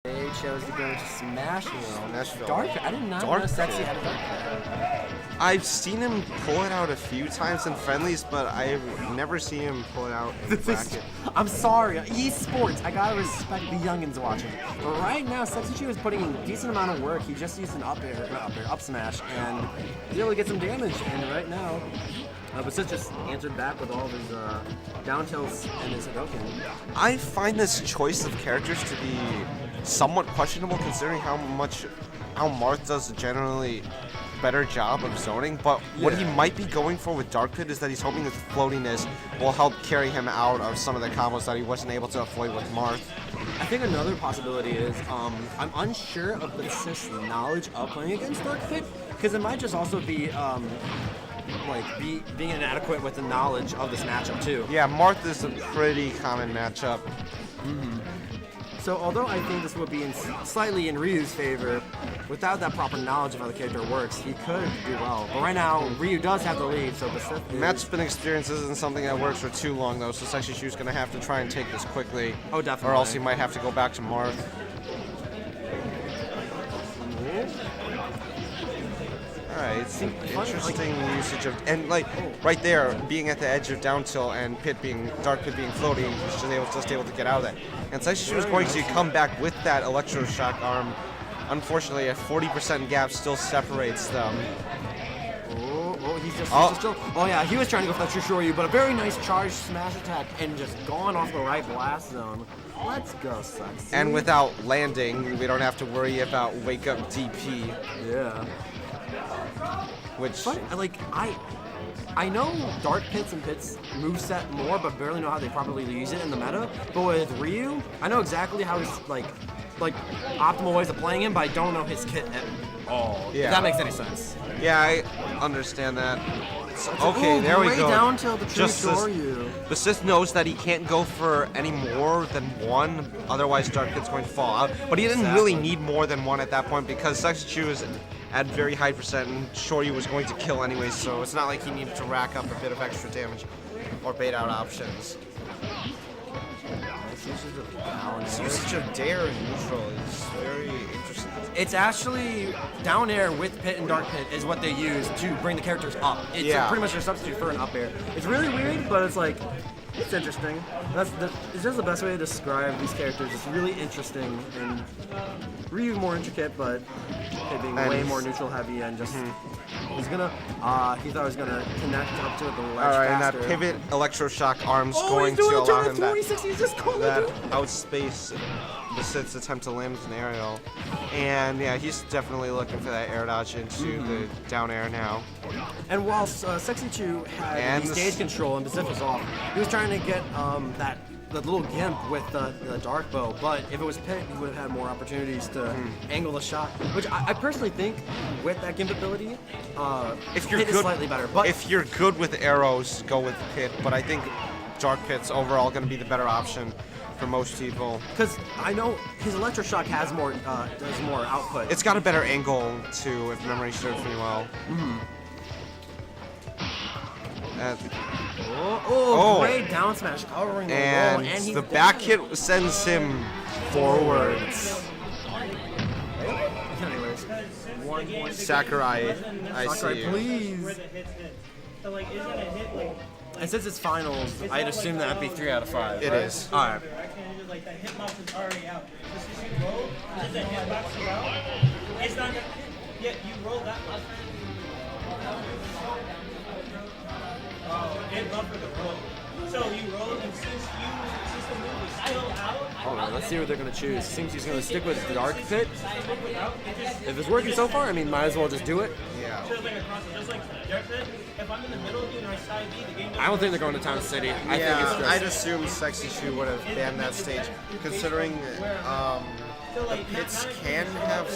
They chose to go to Smashville. Smashville. Dark. I did not know Sexy had a dark pit. I've seen him pull it out a few times in friendlies, but I've never seen him pull it out in bracket. I'm sorry, esports. I gotta respect the youngins watching. But right now, Sexychu is putting in a decent amount of work. He just used an up smash, and he really gets some damage. And right now, Basith just answered back with all of his down tilts and his Hadoken. I find this choice of characters to be somewhat questionable, considering how Marth does a generally better job of zoning, but what he might be going for with Dark Pit is that he's hoping that floatiness will help carry him out of some of the combos that he wasn't able to avoid with Marth. I think another possibility is I'm unsure of Basith's knowledge of playing against Dark Pit, because it might just also be being inadequate with the knowledge of this matchup too. Yeah, Marth is a pretty common matchup. So although I think this would be slightly in Ryu's favor, without that proper knowledge of how the character works, he could do well. But right now, Ryu does have the lead, so Basith is... Match spin experience isn't something that works for too long, though, so Sexychu's going to have to try and take this quickly. Oh, definitely. Or else he might have to go back to Marth. Alright, it's an interesting usage of... And, right there, being at the edge of down tilt and Dark Pit being floating, he's just able to get out of that. And Sexychu is going to come back with that electroshock arm. Unfortunately, a 40% gap still separates them. He's just still... Oh, yeah, he was trying to go for that Shoryu, but a very nice charged smash attack and just gone off the right blast zone. Let's go, Sexy. And without landing, we don't have to worry about wake-up DP. Yeah. Which... But, I know Dark Pits and Pits moveset more, but barely know how they properly use it in the meta. But with Ryu, I know exactly how his, optimal ways of playing him, but I don't know his kit at all. Yeah. If that makes any sense. Yeah, I understand that. Okay, there we go. Down till the true Shoryu. Basith knows that he can't go for any more than one, otherwise Dark Pit's going to fall out. But he didn't really need more than one at that point because Sexychu is at very high percent and Shoryu was going to kill anyway, so it's not like he needed to rack up a bit of extra damage or bait out options. This usage of Dare in neutral is very interesting. It's actually down air with Pit and Dark Pit is what they use to bring the characters up. It's pretty much their substitute for an up air. It's really weird, but it's interesting. It's just the best way to describe these characters. It's really interesting and Ryu more intricate, but Pit being way more neutral heavy and just he's gonna he thought he was gonna connect up to it the ledge faster. And that pivot electroshock arm's going to allow him that outspace Basith's attempt to land with an aerial. And yeah, he's definitely looking for that air dodge into the down air now. And while Sexychu had the stage control and Basith was off, he was trying to get that little gimp with the dark bow, but if it was Pit, he would have had more opportunities to angle the shot, which I personally think with that gimp ability, if you're Pit is slightly better. But if you're good with arrows, go with Pit, but I think Dark Pit's overall going to be the better option for most people. Because I know his electroshock has more does more output. It's got a better angle too, if memory serves me well. Great down smash covering the wall, and the back hit sends him forwards. Anyways, Sakurai, I see you. Please. And since it's finals, I'd assume that'd be 3 out of 5. It is. All right. Like the hitbox is already out. Just as you roll, since the hitbox is out, it's not gonna. Yeah, you roll that last time. It buffered the roll. So you roll, and since the move is still out. Alright, let's see what they're gonna choose. Seems he's gonna stick with the Dark Pit. If it's working so far, I mean, might as well just do it. Yeah. Just like Dark Pit, if I'm in the middle of you and I side B, the game doesn't. I don't think they're going to Town City. I think it's just... I'd assume Sexychu would have banned that stage, considering the Pits can have,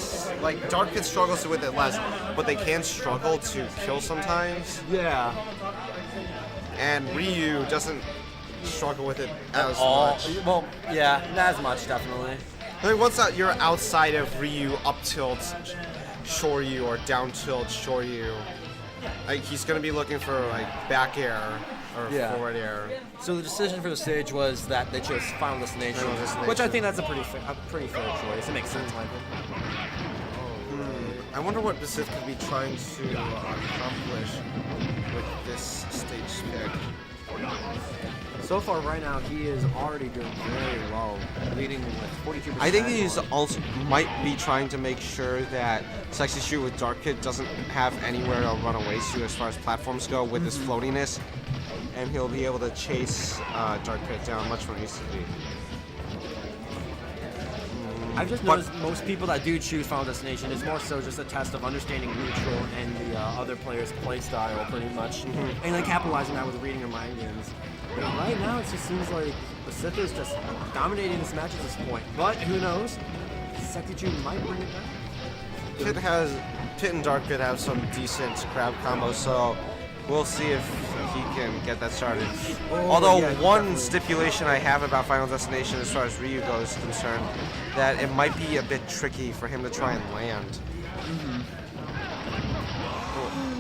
Dark Pit struggles with it less, but they can struggle to kill sometimes. Yeah. And Ryu doesn't struggle with it as much. Well, yeah, not as much, definitely. I mean, once you're outside of Ryu up tilt Shoryu or down tilt Shoryu, He's going to be looking for like back air or forward air. So the decision for the stage was that they chose Final Destination, which I think that's a pretty fair choice. It makes sense, I think. I wonder what Basith could be trying to accomplish with this stage pick. So far, right now, he is already doing very well, leading with 42%. I think he's also might be trying to make sure that Sexychu with Dark Pit doesn't have anywhere to run away to as far as platforms go with his floatiness, and he'll be able to chase Dark Pit down much more easily. I've just noticed most people that do choose Final Destination, it's more so just a test of understanding neutral and the other player's play style, pretty much, and then capitalizing that with reading your mind games. But right now, it just seems like Basith is just dominating this match at this point. But who knows? Sexychu might bring it back. Pit and Dark Pit have some decent crab combos, so we'll see if he can get that started. Although one stipulation I have about Final Destination as far as Ryu goes concerned, that it might be a bit tricky for him to try and land.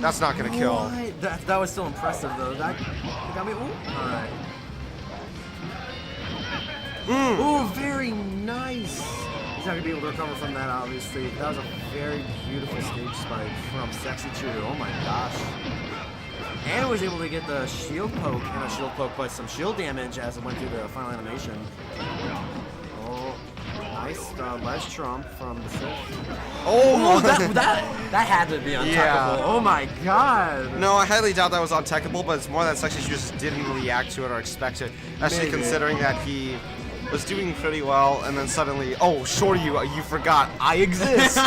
That's not going to kill. What? That was still impressive, though. That got me. Alright. Ooh, very nice. He's not going to be able to recover from that, obviously. That was a very beautiful stage spike from Sexychu. Oh my gosh. And was able to get the shield poke, and not shield poke, but some shield damage as it went through the final animation. Oh, nice ledge trump from Basith. Oh, that had to be untechable. Yeah. Oh my god. No, I highly doubt that was untechable, but it's more that Sexychu just didn't react to it or expect it. Especially considering that he was doing pretty well, and then suddenly, oh, Shoryu, you forgot, I exist.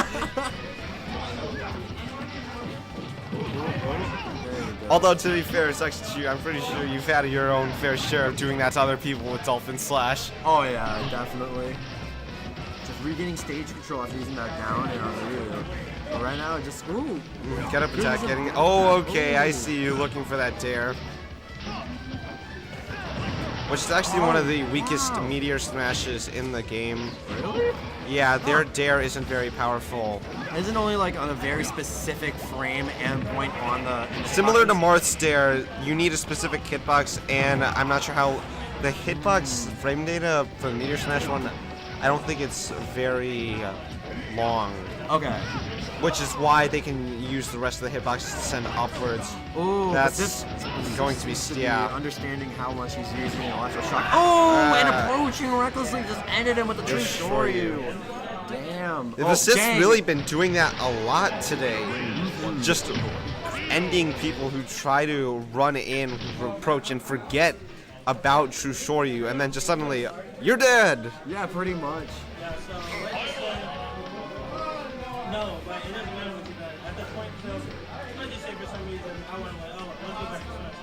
Although, to be fair, Sexychu, I'm pretty sure you've had your own fair share of doing that to other people with Dolphin Slash. Oh yeah, definitely. Just regaining stage control after using that down and on Ryu. But right now, just, Get up attack, getting it. Oh, okay, I see you looking for that dare. Which is actually one of the weakest meteor smashes in the game. Really? Yeah, their dare isn't very powerful. Isn't only like on a very specific frame and point on the... Similar to Marth's dare, you need a specific hitbox, and I'm not sure how... The hitbox frame data for the Meteor Smash one, I don't think it's very long. Okay. Which is why they can use the rest of the hitboxes to send upwards. Ooh, that's going to be, understanding how much he's using Electro Shock. Oh, and approaching recklessly just ended him with the true Shoryu. Damn. Basith's really been doing that a lot today. Just ending people who try to run in, approach, and forget about true Shoryu, and then just suddenly, you're dead. Yeah, pretty much. Yeah, so no, but it doesn't matter what you got. At this point, so let's just say for some reason I want to let's go back to Smash.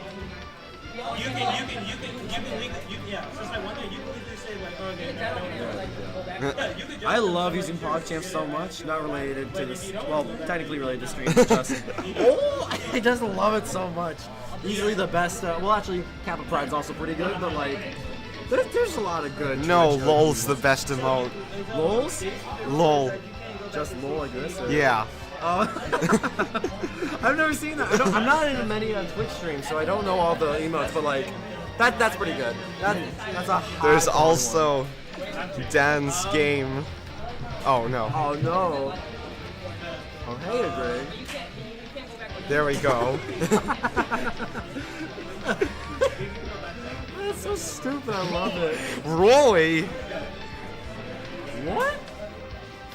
You can legally, yeah. So it's like one thing you can legally say like, oh, okay, no, I don't know. You can just I love using PogChamp so much. Not related to this. Well, technically related to stream, just. I just love it so much. Easily the best. Well, actually, Kappa Pride's also pretty good, but like, there's a lot of good. No, LOL's the best emote. LOL's? LOL. Just LOL like this? Or? Yeah. I've never seen that. I'm not in many Twitch streams, so I don't know all the emotes, but like, that's pretty good. That's a high There's one. also Dan's game. Oh no. Oh no. Oh hey, Greg. There we go. That's so stupid. I love it. Roy. What?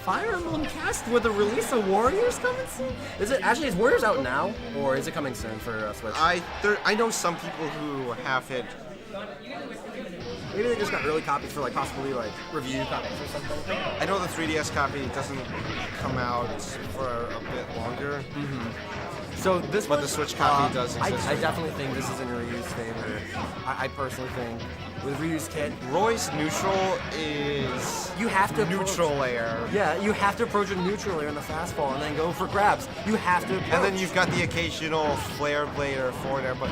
Fire Emblem cast with the release of Warriors coming soon? Is it actually, is Warriors out now, or is it coming soon for Switch? I know some people who have it. Maybe they just got early copies for like possibly like review copies or something. I know the 3DS copy doesn't come out for a bit longer. So this But one, the Switch copy does exist. I definitely think this is in Ryu's favor. I personally think with Ryu's kit, Roy's neutral is you have to neutral air. Yeah, you have to approach a neutral air in the fastball and then go for grabs. You have to approach. And then you've got the occasional flare blade or forward air, but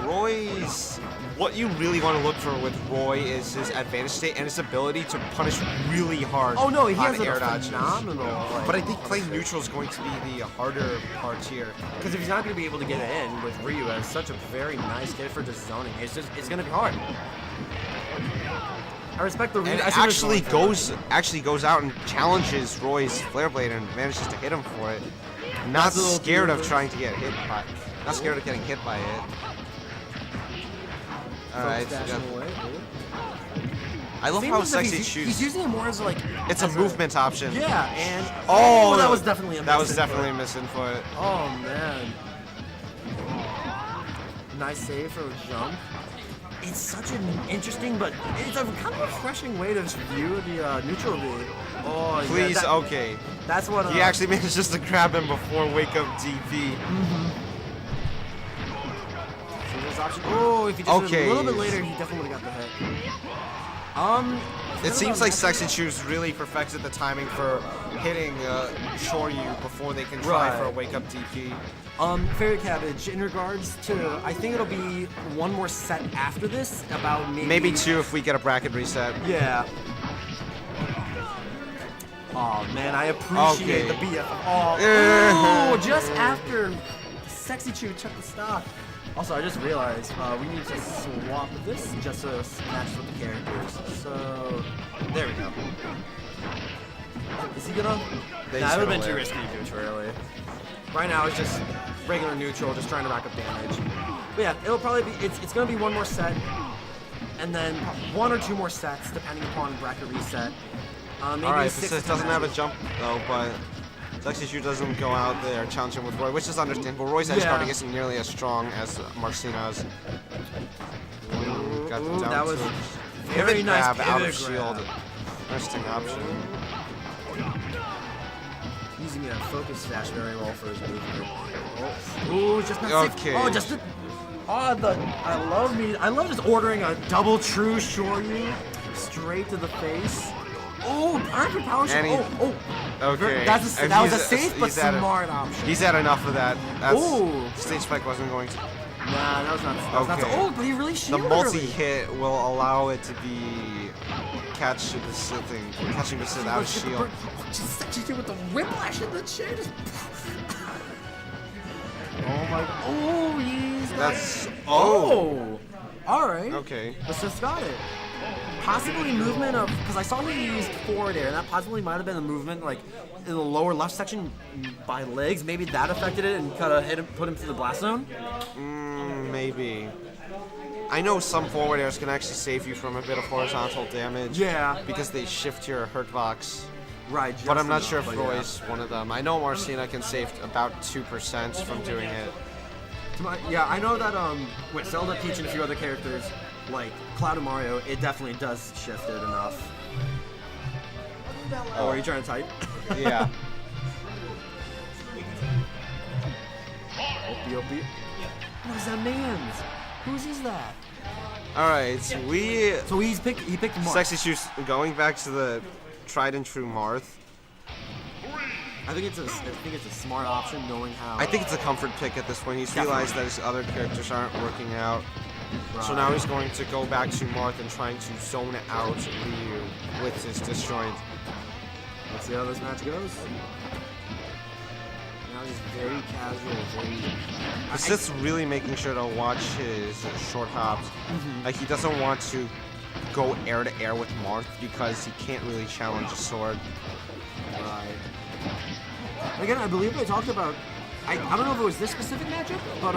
Roy's what you really want to look for with Roy is his advantage state and his ability to punish really hard. Oh no, he on has a air dodges. phenomenal. Like, But I think playing neutral is going to be the harder part here. because if he's not going to be able to get it in with Ryu as such a very nice kid for just zoning, it's going to be hard. I respect the Ryu. And I see where it's actually goes out and challenges Roy's Flare Blade and manages to hit him for it. Not That's a little scared of beautiful. trying to get hit by. Not scared of getting hit by it. All right. So Dashing we got- away, dude. I love Seems how as if Sexy he's Chu's. using it more as like It's a as movement option. Yeah, and Oh, that was definitely a that was misinput. definitely a misinput. Oh man, nice save for a jump. It's such an interesting, but it's a kind of refreshing way to view the neutral read. Oh, Please, yeah, okay. that's what He actually manages to grab him before wake up DP. Oh, if he just did it Okay. a little bit later, he definitely would have got the hit. It seems like Sexychu's really perfected the timing for hitting Shoryu before they can try Right. for a wake up DP. Fairy Cabbage, in regards to, I think it'll be one more set after this, about Maybe 2 if we get a bracket reset. Yeah. Oh man, I appreciate Okay. the BF. Oh, just after Sexychu took the stock. Also, I just realized we need to swap this just to match with the characters. So, there we go. Is he gonna? They Nah, just it would have gotta been too live. risky to do too early. Right now, it's just regular neutral, just trying to rack up damage. But yeah, it'll probably be, it's gonna be one more set, and then 1 or 2 more sets, depending upon bracket reset. Maybe Alright, 6 Basith to doesn't have a matches. jump though, but Sexychu doesn't go out there challenging with Roy, which is understandable. Roy's edge Yeah. guarding isn't nearly as strong as Marcina's. Got the Ooh, down that was tilt. very Pivot nice grab out of pivot shield. grab. Interesting option. Using a focus dash very well for his movement. Oh, ooh, just not safe. Okay. Oh, just the. I love just ordering a double true Shoryu straight to the face. Oh, perfect power shot. And he- Oh. Okay. That was And a he's- safe but he's had it. smart option. He's had enough of that. That's, Ooh. Stage spike wasn't going to. Nah, that was not. Okay. Oh, but he really The shielded multi-hit will allow it to be catching Basith out of shield. Just Sexychu with the whiplash in the chair. Just. Oh my. Oh, he's got That's it. Oh. All right. Okay. Basith got it. Possibly movement of, because I saw he used forward air, and that possibly might have been the movement like in the lower left section by legs. Maybe that affected it and kind of hit him, put him through the blast zone. Maybe. I know some forward airs can actually save you from a bit of horizontal damage. Yeah. Because they shift your hurt box. Right. But I'm not just sure if enough, but yeah. Roy's one of them. I know Marcina can save about 2% from doing it. Yeah, I know that with Zelda, Peach, and a few other characters like Cloud and Mario, it definitely does shift it enough. Oh, are you trying to type? Yeah. Opie. What is that man's? Whose is that? Alright, so he picked Marth. Sexychu's going back to the tried and true Marth. I think it's a smart option knowing how. I think it's a comfort pick at this point. He's realized that his other characters aren't working out. So now he's going to go back to Marth and trying to zone out Ryu with his disjoint. Let's see how this match goes. Now just very casual, Basith's really making sure to watch his short hops. Like he doesn't want to go air to air with Marth because he can't really challenge a sword. Right. Again, I believe they talked about. I don't know if it was this specific matchup, but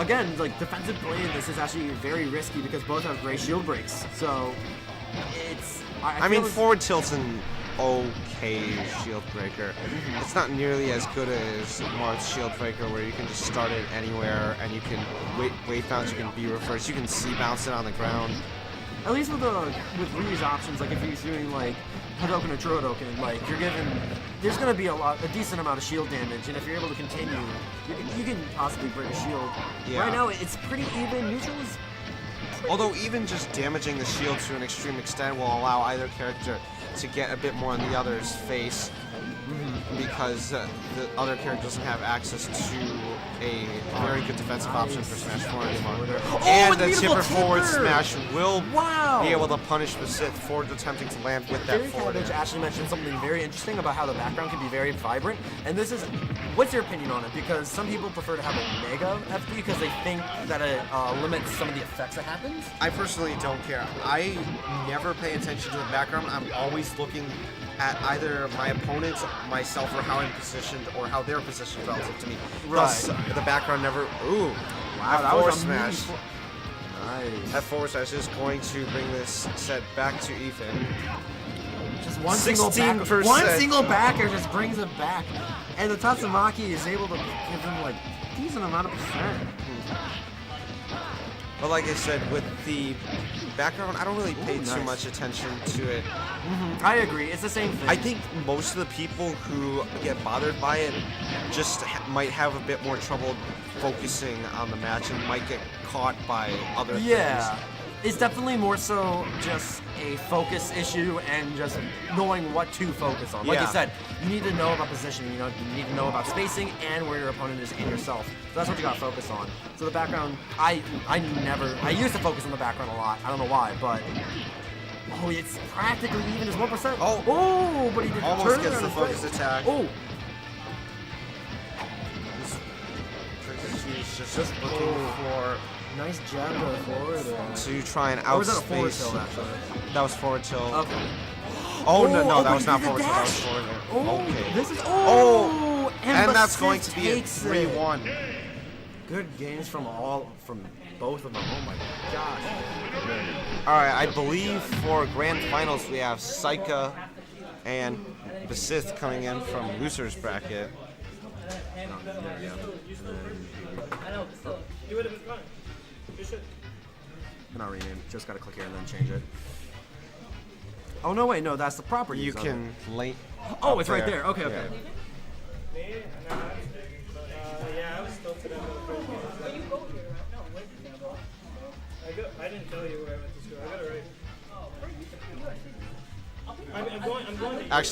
again, like defensive play in this is actually very risky because both have great shield breaks. So it's. I mean, forward tilt's an okay shield breaker. It's not nearly as good as Marth's shield breaker, where you can just start it anywhere and you can wave bounce, you can B reverse, you can C bounce it on the ground. At least with Ryu's options, like if he's doing like Hadoken or Trodoken, like you're given, there's gonna be a decent amount of shield damage, and if you're able to continue, you can possibly break a shield. Yeah. Right now, it's pretty even. Neutral is. Although even just damaging the shield to an extreme extent will allow either character to get a bit more on the other's face. because the other character doesn't have access to a very good defensive option for Smash 4 anymore. And the tipper forward smash will be able to punish Basith for attempting to land with that forward. Cabbage actually mentioned something very interesting about how the background can be very vibrant, and this is, what's your opinion on it? Because some people prefer to have a mega FD because they think that it limits some of the effects that happens. I personally don't care. I never pay attention to the background. I'm always looking at either my opponents, myself, or how I'm positioned, or how they're positioned relative to me. Thus, the background never. Ooh, wow, that forward was a smash. Nice. That forward smash is going to bring this set back to Ethan. Just one 16%. One single backer just brings it back, and the Tatsumaki is able to give him like decent amount of percent. But like I said, with the background, I don't really pay too much attention to it. I agree. It's the same thing. I think most of the people who get bothered by it just might have a bit more trouble focusing on the match and might get caught by other things. It's definitely more so just a focus issue and just knowing what to focus on. Like you said, you need to know about positioning, you need to know about spacing and where your opponent is and yourself. So that's what you gotta focus on. So the background, I used to focus on the background a lot. I don't know why, but it's practically even as 1%. Oh, but he did almost gets the focus attack. Oh. He's just looking for nice jab to the forward. To try and outspace. Or was that a forward tilt, actually? That was forward tilt. Okay. Oh, no, that was not forward tilt. That was forward tilt. Okay. This is, and that's going to be a 3-1. Good games from both of them. Oh my gosh. Alright, I believe for grand finals we have Saika and Basith coming in from loser's bracket. You would have been fine. You should. Not rename. Just gotta click here and then change it. Oh no, wait, no, that's the property. You can link. Oh, it's right there. Okay. Yeah, I was still to them. I didn't tell you where I went to school. I got it right. I'm going to